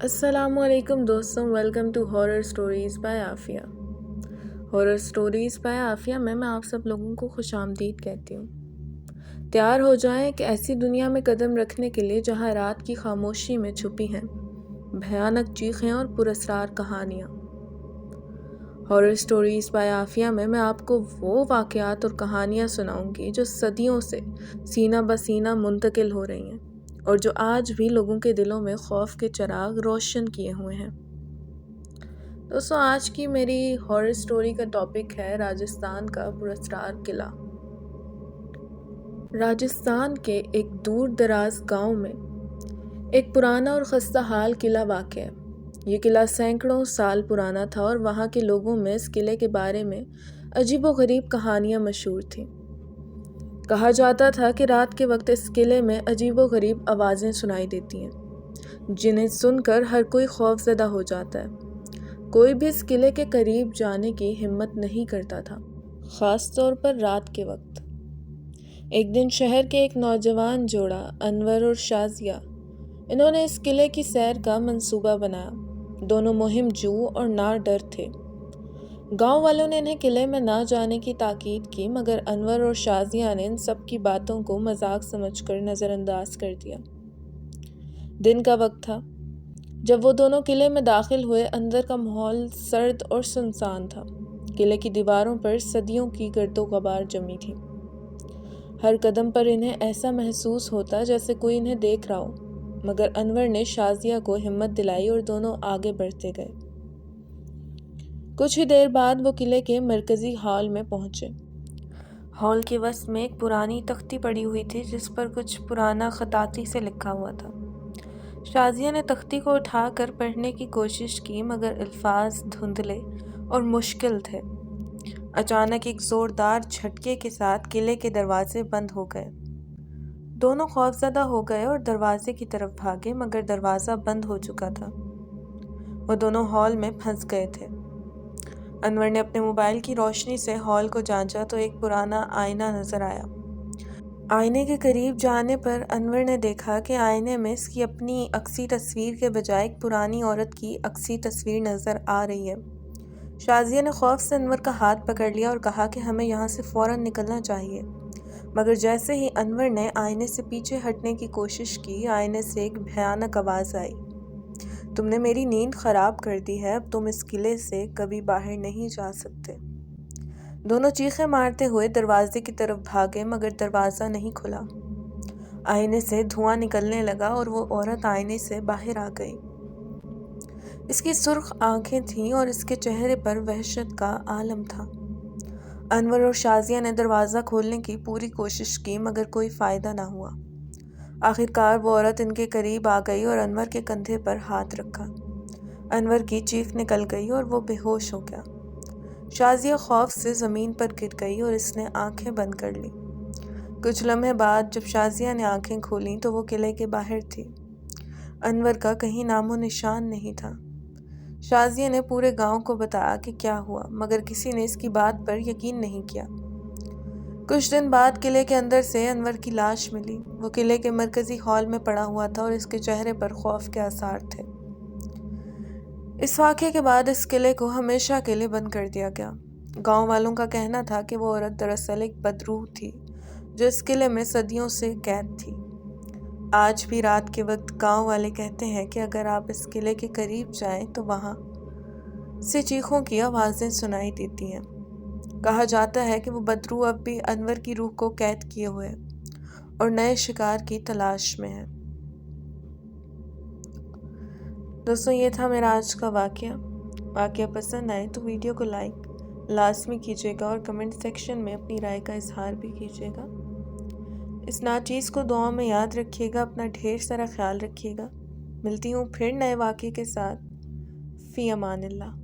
السلام علیکم دوستوں، welcome to horror stories by Afia. Horror stories by Afia میں آپ سب لوگوں کو خوش آمدید کہتی ہوں۔ تیار ہو جائیں ایک ایسی دنیا میں قدم رکھنے کے لیے جہاں رات کی خاموشی میں چھپی ہیں بھیانک چیخیں اور پراسرار کہانیاں۔ ہارر سٹوریز بائی عافیہ میں آپ کو وہ واقعات اور کہانیاں سناؤں گی جو صدیوں سے سینہ بہ سینہ منتقل ہو رہی ہیں اور جو آج بھی لوگوں کے دلوں میں خوف کے چراغ روشن کیے ہوئے ہیں۔ دوستوں، آج کی میری ہارر سٹوری کا ٹاپک ہے راجستھان کا پراسرار قلعہ۔ راجستھان کے ایک دور دراز گاؤں میں ایک پرانا اور خستہ حال قلعہ واقع ہے۔ یہ قلعہ سینکڑوں سال پرانا تھا اور وہاں کے لوگوں میں اس قلعے کے بارے میں عجیب و غریب کہانیاں مشہور تھیں۔ کہا جاتا تھا کہ رات کے وقت اس قلعے میں عجیب و غریب آوازیں سنائی دیتی ہیں جنہیں سن کر ہر کوئی خوف زدہ ہو جاتا ہے۔ کوئی بھی اس قلعے کے قریب جانے کی ہمت نہیں کرتا تھا، خاص طور پر رات کے وقت۔ ایک دن شہر کے ایک نوجوان جوڑا انور اور شازیہ، انہوں نے اس قلعے کی سیر کا منصوبہ بنایا۔ دونوں مہم جو اور نہ ڈر تھے۔ گاؤں والوں نے انہیں قلعے میں نہ جانے کی تاکید کی، مگر انور اور شازیہ نے ان سب کی باتوں کو مذاق سمجھ کر نظر انداز کر دیا۔ دن کا وقت تھا جب وہ دونوں قلعے میں داخل ہوئے۔ اندر کا ماحول سرد اور سنسان تھا۔ قلعے کی دیواروں پر صدیوں کی گرد و غبار جمی تھی۔ ہر قدم پر انہیں ایسا محسوس ہوتا جیسے کوئی انہیں دیکھ رہا ہو، مگر انور نے شازیہ کو ہمت دلائی اور دونوں آگے بڑھتے گئے۔ کچھ ہی دیر بعد وہ قلعے کے مرکزی ہال میں پہنچے۔ ہال کے وسط میں ایک پرانی تختی پڑی ہوئی تھی جس پر کچھ پرانا خطاطی سے لکھا ہوا تھا۔ شازیہ نے تختی کو اٹھا کر پڑھنے کی کوشش کی، مگر الفاظ دھندلے اور مشکل تھے۔ اچانک ایک زوردار جھٹکے کے ساتھ قلعے کے دروازے بند ہو گئے۔ دونوں خوفزدہ ہو گئے اور دروازے کی طرف بھاگے، مگر دروازہ بند ہو چکا تھا۔ وہ دونوں ہال میں پھنس گئے تھے۔ انور نے اپنے موبائل کی روشنی سے ہال کو جانچا تو ایک پرانا آئینہ نظر آیا۔ آئینے کے قریب جانے پر انور نے دیکھا کہ آئینے میں اس کی اپنی عکسی تصویر کے بجائے ایک پرانی عورت کی عکسی تصویر نظر آ رہی ہے۔ شازیہ نے خوف سے انور کا ہاتھ پکڑ لیا اور کہا کہ ہمیں یہاں سے فوراً نکلنا چاہیے، مگر جیسے ہی انور نے آئینے سے پیچھے ہٹنے کی کوشش کی، آئینے سے ایک بھیانک آواز آئی، تم نے میری نیند خراب کر دی ہے، اب تم اس قلعے سے کبھی باہر نہیں جا سکتے۔ دونوں چیخیں مارتے ہوئے دروازے کی طرف بھاگے، مگر دروازہ نہیں کھلا۔ آئینے سے دھواں نکلنے لگا اور وہ عورت آئینے سے باہر آ گئی۔ اس کی سرخ آنکھیں تھیں اور اس کے چہرے پر وحشت کا عالم تھا۔ انور اور شازیہ نے دروازہ کھولنے کی پوری کوشش کی، مگر کوئی فائدہ نہ ہوا۔ آخرکار وہ عورت ان کے قریب آ گئی اور انور کے کندھے پر ہاتھ رکھا۔ انور کی چیخ نکل گئی اور وہ بے ہوش ہو گیا۔ شازیہ خوف سے زمین پر گر گئی اور اس نے آنکھیں بند کر لیں۔ کچھ لمحے بعد جب شازیہ نے آنکھیں کھولیں تو وہ قلعے کے باہر تھی۔ انور کا کہیں نام و نشان نہیں تھا۔ شازیہ نے پورے گاؤں کو بتایا کہ کیا ہوا، مگر کسی نے اس کی بات پر یقین نہیں کیا۔ کچھ دن بعد قلعے کے اندر سے انور کی لاش ملی۔ وہ قلعے کے مرکزی ہال میں پڑا ہوا تھا اور اس کے چہرے پر خوف کے آثار تھے۔ اس واقعے کے بعد اس قلعے کو ہمیشہ کے لیے بند کر دیا گیا۔ گاؤں والوں کا کہنا تھا کہ وہ عورت دراصل ایک بدروح تھی جو اس قلعے میں صدیوں سے قید تھی۔ آج بھی رات کے وقت گاؤں والے کہتے ہیں کہ اگر آپ اس قلعے کے قریب جائیں تو وہاں سے چیخوں کی آوازیں سنائی دیتی ہیں۔ کہا جاتا ہے کہ وہ بدروح اب بھی انور کی روح کو قید کیے ہوئے اور نئے شکار کی تلاش میں ہے۔ دوستوں، یہ تھا میرا آج کا واقعہ پسند آئے تو ویڈیو کو لائک لازمی کیجیے گا اور کمنٹ سیکشن میں اپنی رائے کا اظہار بھی کیجیے گا۔ اس ناچیز کو دعاؤں میں یاد رکھیے گا۔ اپنا ڈھیر سارا خیال رکھیے گا۔ ملتی ہوں پھر نئے واقعے کے ساتھ۔ فی امان اللہ۔